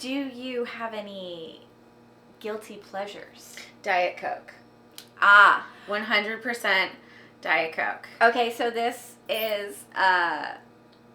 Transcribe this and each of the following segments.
Do you have any guilty pleasures? Diet Coke. 100% Diet Coke. Okay, so this is, I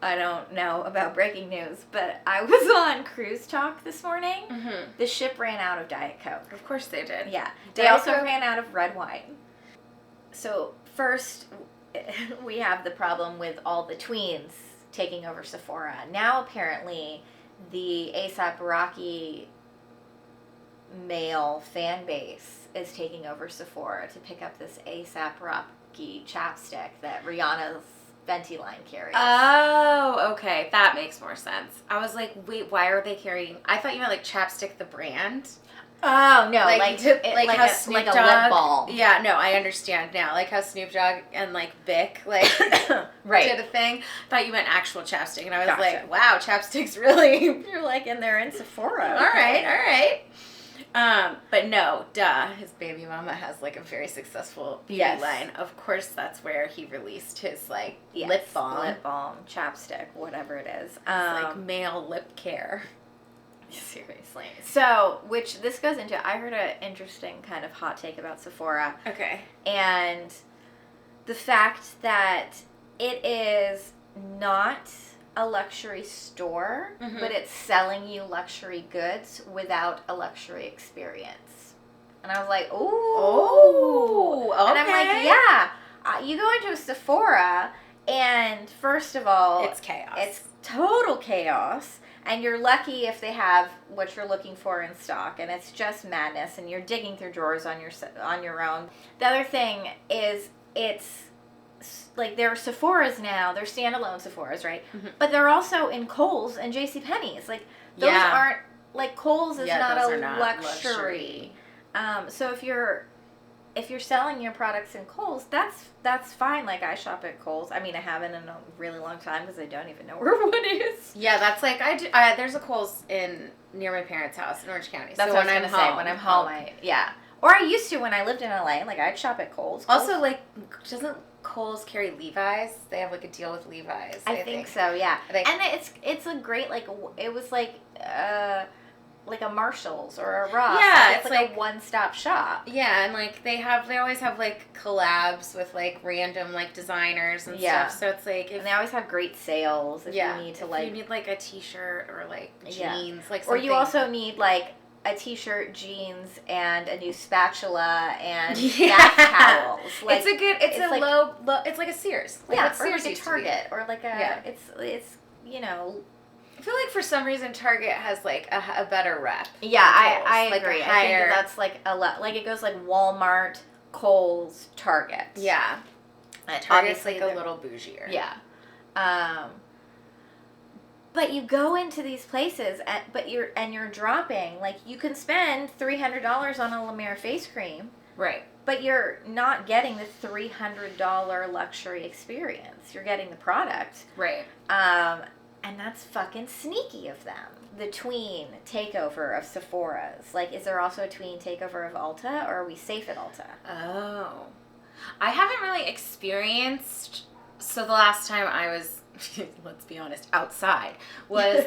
don't know about breaking news, but I was on Cruise Talk this morning. Mm-hmm. The ship ran out of Diet Coke. Of course they did. Yeah. They also ran out of red wine. So first, we have the problem with all the tweens taking over Sephora. Now apparently the A$AP Rocky male fan base is taking over Sephora to pick up this A$AP Rocky chapstick that Rihanna's Fenty line carries. Oh, okay. That makes more sense. I was like, wait, why are they carrying... I thought you meant like Chapstick the brand. Oh, no. Like how Snoop Dogg... a lip balm. Yeah, no, I understand now. Like how Snoop Dogg and like Bic like right. did a thing. Thought you meant actual chapstick. And I was Gotcha. like, wow, chapstick's really... You're like, and they're in Sephora. All right. But no, duh. His baby mama has like a very successful beauty line. Of course, that's where he released his like lip balm, chapstick, whatever it is. It's like male lip care. Seriously. So, which this goes into, I heard an interesting kind of hot take about Sephora. Okay. And the fact that it is not a luxury store, but it's selling you luxury goods without a luxury experience. And I was like, ooh. Okay. And I'm like, yeah. You go into a Sephora, and first of all... It's chaos. It's total chaos. And you're lucky if they have what you're looking for in stock, and it's just madness, and you're digging through drawers on your own. The other thing is, it's like there are Sephoras now. They're standalone Sephoras, right? Mm-hmm. But they're also in Kohl's and JCPenney's. Like those aren't like Kohl's is not a luxury. So if you're selling your products in Kohl's, that's fine. Like I shop at Kohl's. I mean, I haven't in a really long time because I don't even know where one is. Yeah, that's like I do. There's a Kohl's near my parents' house in Orange County. That's so what I was gonna say. When I'm home, Or I used to when I lived in LA. Like I'd shop at Kohl's. Also, like doesn't Kohl's carry Levi's? They have like a deal with Levi's. I think so. Yeah. And it's a great it was like a Marshall's or a Ross. Yeah, it's like a one-stop shop. Yeah, and like they always have like collabs with like random like designers and stuff. So it's like and they always have great sales if you need to you need like a t-shirt or like jeans like something. Or you also need like a t-shirt, jeans, and a new spatula and bath towels. Like, it's like a Sears. Like or Sears like a Target or like a it's you know. I feel like for some reason Target has like a better rep. Yeah, I like agree. I think that's like a lot. Like it goes like Walmart, Kohl's, Target. Yeah, Target's like a little bougier. Yeah, but you go into these places, you're dropping like you can spend $300 on a La Mer face cream, right? But you're not getting the $300 luxury experience. You're getting the product, right? And that's fucking sneaky of them. The tween takeover of Sephora's. Like, is there also a tween takeover of Ulta, or are we safe at Ulta? Oh. I haven't really experienced... So the last time I was, let's be honest, outside, was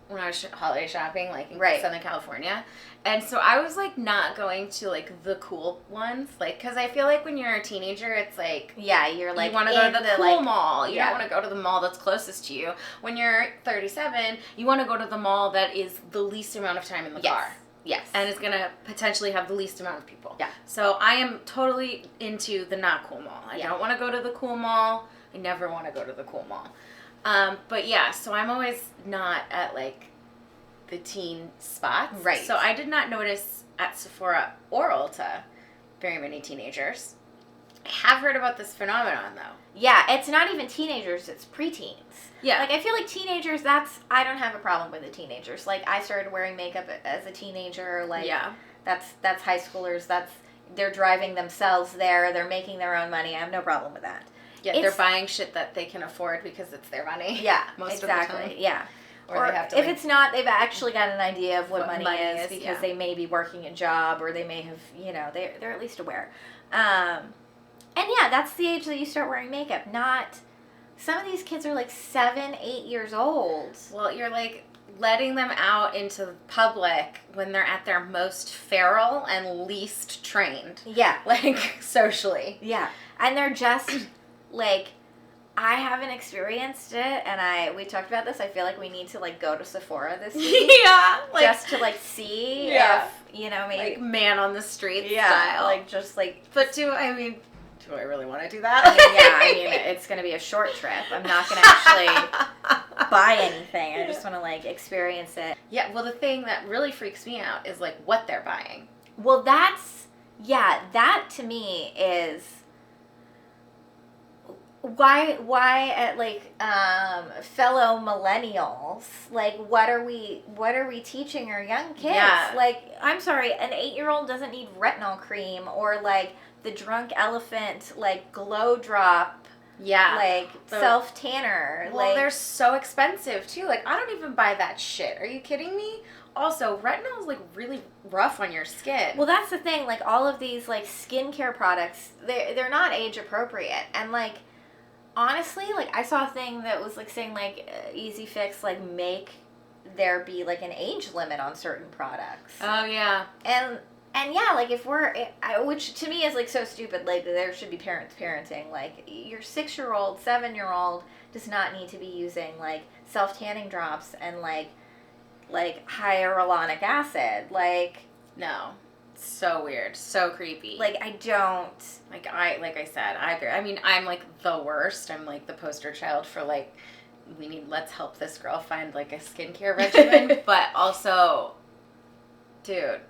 when I was holiday shopping, like, in Southern California. And so I was, like, not going to, like, the cool ones. Like, because I feel like when you're a teenager, it's like... Yeah, you're, like, you want to go to the cool mall. You don't want to go to the mall that's closest to you. When you're 37, you want to go to the mall that is the least amount of time in the car. Yes. And it's going to potentially have the least amount of people. Yeah. So I am totally into the not cool mall. I don't want to go to the cool mall. I never want to go to the cool mall. But, yeah, so I'm always not at, like... the teen spots. Right. So I did not notice at Sephora or Ulta very many teenagers. I have heard about this phenomenon though. Yeah, it's not even teenagers, it's preteens. Yeah. Like I feel like teenagers, I don't have a problem with the teenagers. Like I started wearing makeup as a teenager, like that's high schoolers, they're driving themselves there, they're making their own money. I have no problem with that. Yeah, they're buying shit that they can afford because it's their money. Yeah, most of the time. Yeah. Or they have to, if it's not, they've actually got an idea of what money is because they may be working a job or they may have, they're at least aware. And yeah, that's the age that you start wearing makeup. Some of these kids are like 7, 8 years old. Well, you're like, letting them out into the public when they're at their most feral and least trained. Yeah. Like, socially. Yeah. And they're just, like, I haven't experienced it, and we talked about this. I feel like we need to, like, go to Sephora this week. Yeah. Like, just to, like, see if, you know, maybe. Like, man on the street style. Like, just, like. But do I really want to do that? I mean, it's going to be a short trip. I'm not going to actually buy anything. I just want to, like, experience it. Yeah, well, the thing that really freaks me out is, like, what they're buying. Well, that to me is why at, like, fellow millennials, like, what are we teaching our young kids? Yeah. Like, I'm sorry, an 8-year-old doesn't need retinol cream or, like, the Drunk Elephant, like, glow drop, like, self tanner. Well, like, they're so expensive too. Like, I don't even buy that shit. Are you kidding me? Also, retinol is, like, really rough on your skin. Well, that's the thing. Like, all of these, like, skincare products, they're not age appropriate. And, like, honestly, like, I saw a thing that was, like, saying, like, Easy Fix, like, make there be, like, an age limit on certain products. Oh, yeah. And yeah, like, if which to me is, like, so stupid, like, there should be parents parenting. Like, your 6-year-old, 7-year-old does not need to be using, like, self-tanning drops and, like hyaluronic acid. Like, no. So weird. So creepy. like, I don't. Like I said, I'm, like, the worst. I'm, like, the poster child for, like, let's help this girl find, like, a skincare regimen. But also, dude,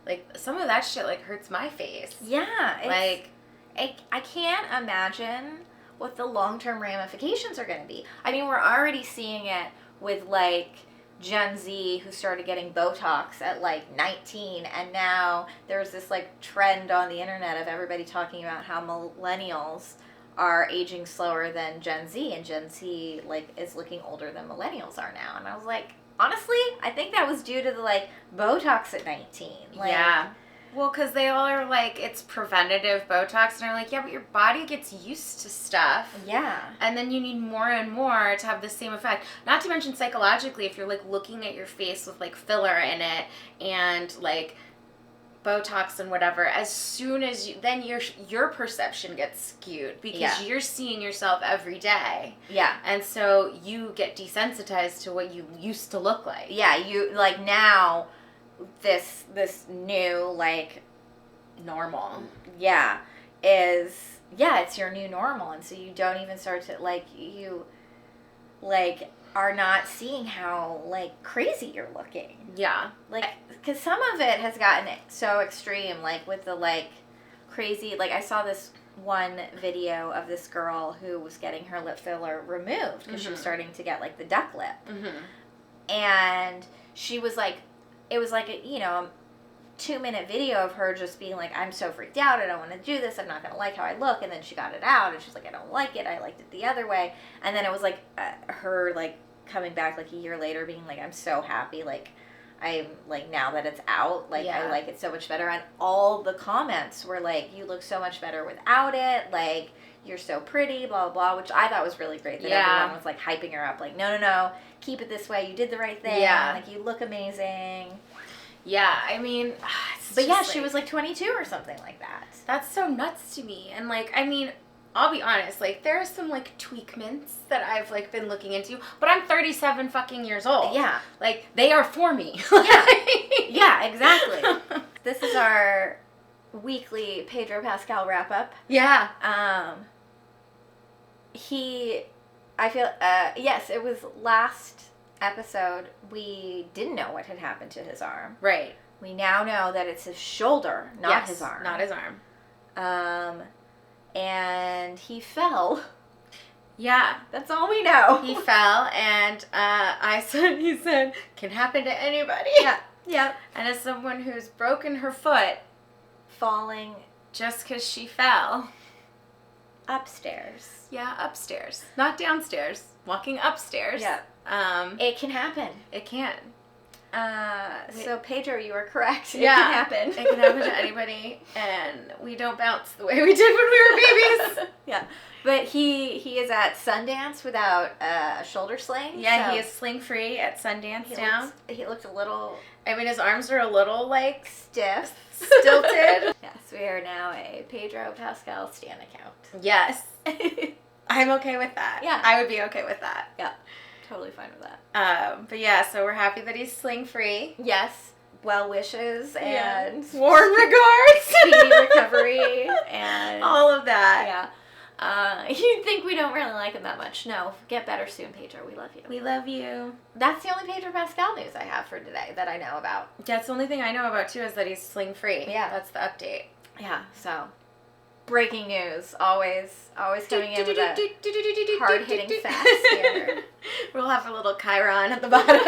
like, some of that shit, like, hurts my face. Yeah. Like, I can't imagine what the long-term ramifications are going to be. I mean, we're already seeing it with, like, Gen Z who started getting Botox at, like, 19, and now there's this, like, trend on the internet of everybody talking about how millennials are aging slower than Gen Z, and Gen Z, like, is looking older than millennials are now. And I was like, honestly, I think that was due to the, like, Botox at 19. Like, yeah. Well, because they all are like, it's preventative Botox, and they're like, yeah, but your body gets used to stuff. Yeah. And then you need more and more to have the same effect. Not to mention psychologically, if you're, like, looking at your face with, like, filler in it and, like, Botox and whatever, as soon as then your perception gets skewed because you're seeing yourself every day. Yeah. And so you get desensitized to what you used to look like. Yeah, you, like, now this new, like, normal. Yeah, it's your new normal, and so you don't even start to, like, you, like, are not seeing how, like, crazy you're looking. Yeah. Like, because some of it has gotten so extreme, like, with the, like, crazy, like, I saw this one video of this girl who was getting her lip filler removed because she was starting to get, like, the duck lip. Mm-hmm. And she was, like, it was, like, a 2-minute video of her just being like, I'm so freaked out, I don't want to do this, I'm not going to like how I look, and then she got it out, and she's like, I don't like it, I liked it the other way, and then it was, like, her, like, coming back, like, a year later, being like, I'm so happy, like, I'm, like, now that it's out, like, I like it so much better, and all the comments were, like, you look so much better without it, like, you're so pretty, blah, blah, blah, which I thought was really great, that everyone was, like, hyping her up, like, no, keep it this way, you did the right thing, like, you look amazing. Yeah, I mean, but yeah, she was, like, 22 or something like that. That's so nuts to me. And, like, I mean, I'll be honest, like, there are some, like, tweakments that I've, like, been looking into, but I'm 37 fucking years old. Yeah. Like, they are for me. Yeah. Yeah, exactly. This is our weekly Pedro Pascal wrap-up. Yeah. Yes, it was last episode, we didn't know what had happened to his arm. Right. We now know that it's his shoulder, not his arm. Not his arm. And he fell. Yeah. That's all we know. He fell, and he said, can happen to anybody. Yeah. Yeah. And as someone who's broken her foot, falling just because she fell. Upstairs. Yeah, upstairs. Not downstairs. Walking upstairs. Yeah. It can happen. It can. So Pedro, you are correct. It Yeah. can happen. It can happen to anybody, and we don't bounce the way we did when we were babies. Yeah. But he is at Sundance without a shoulder sling. Yeah, so he is sling free at Sundance now. He looked a little I mean, his arms are a little like stiff. stilted. Yes, we are now a Pedro Pascal Stan account. Yes. I'm okay with that. Yeah. I would be okay with that. Yeah, totally fine with that. But yeah, so we're happy that he's sling free. Yes, well wishes and warm regards, speedy recovery, and all of that. Yeah. You'd think we don't really like him that much. No, get better soon, Pedro. We love you. We love you. That's the only Pedro Pascal news I have for today that I know about. That's the only thing I know about too is that he's sling free. Yeah. That's the update. Yeah, so breaking news. Always coming in with a hard-hitting fast standard. We'll have a little Chiron at the bottom.